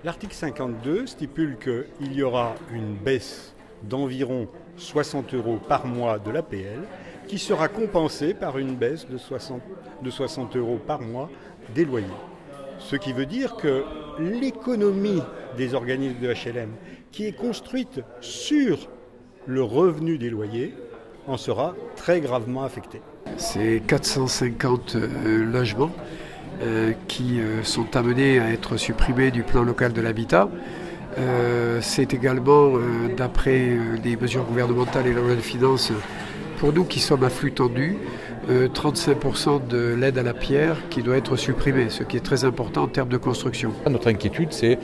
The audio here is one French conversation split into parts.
L'article 52 stipule qu'il y aura une baisse d'environ 60 € par mois de l'APL qui sera compensée par une baisse de 60 € par mois des loyers. Ce qui veut dire que l'économie des organismes de HLM, qui est construite sur le revenu des loyers, en sera très gravement affectée. C'est 450 logements qui sont amenés à être supprimés du plan local de l'habitat. C'est également, d'après les mesures gouvernementales et la loi de finances, pour nous qui sommes à flux tendu, 35% de l'aide à la pierre qui doit être supprimée, ce qui est très important en termes de construction. Notre inquiétude, c'est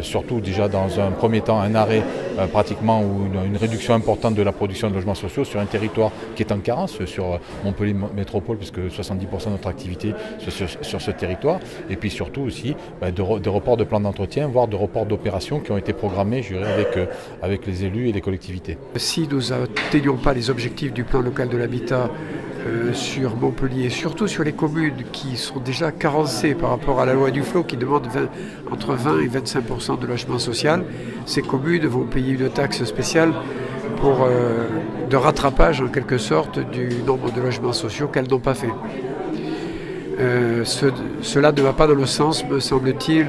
surtout déjà dans un premier temps un arrêt pratiquement ou une réduction importante de la production de logements sociaux sur un territoire qui est en carence, sur Montpellier Métropole, puisque 70% de notre activité sur ce territoire, et puis surtout aussi de reports de plans d'entretien, voire de reports d'opérations qui ont été programmés, je dirais, avec les élus et les collectivités. Si nous n'atteignions pas les objectifs du plan local de l'habitat sur Montpellier, surtout sur les communes qui sont déjà carencées par rapport à la loi Duflot qui demande entre 20 et 25% de logement social, ces communes vont payer une taxe spéciale de rattrapage en quelque sorte du nombre de logements sociaux qu'elles n'ont pas fait. Cela ne va pas dans le sens, me semble-t-il,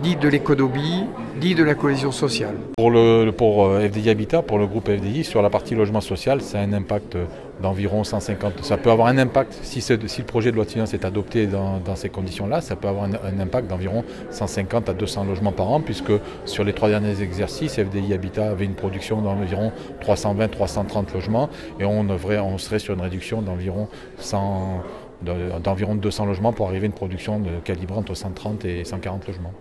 ni de l'économie, ni de la cohésion sociale. Pour FDI Habitat, pour le groupe FDI, sur la partie logement social, ça a un impact d'environ 150. Ça peut avoir un impact, si le projet de loi de finances est adopté dans ces conditions-là, ça peut avoir un impact d'environ 150 à 200 logements par an, puisque sur les 3 derniers exercices, FDI Habitat avait une production d'environ 320-330 logements, et on serait sur une réduction d'environ 200 logements pour arriver à une production calibrée entre 130 et 140 logements.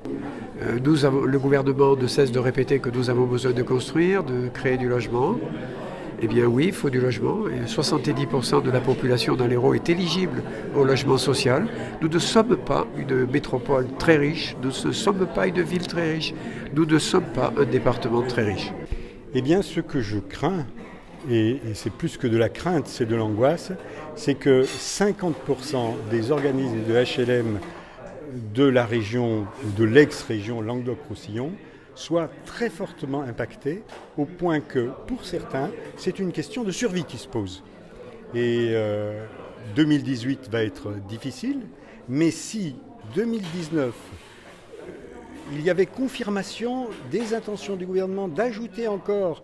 Le gouvernement ne cesse de répéter que nous avons besoin de construire, de créer du logement. Eh bien oui, il faut du logement. Et 70% de la population dans l'Hérault est éligible au logement social. Nous ne sommes pas une métropole très riche, nous ne sommes pas une ville très riche, nous ne sommes pas un département très riche. Eh bien, ce que je crains, et c'est plus que de la crainte, c'est de l'angoisse, c'est que 50% des organismes de HLM de la région, de l'ex-région Languedoc-Roussillon, soient très fortement impactés, au point que, pour certains, c'est une question de survie qui se pose. Et 2018 va être difficile, mais si 2019, il y avait confirmation des intentions du gouvernement d'ajouter encore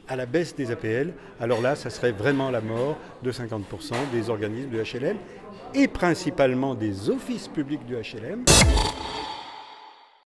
à la baisse des APL, alors là, ça serait vraiment la mort de 50% des organismes de HLM et principalement des offices publics de HLM.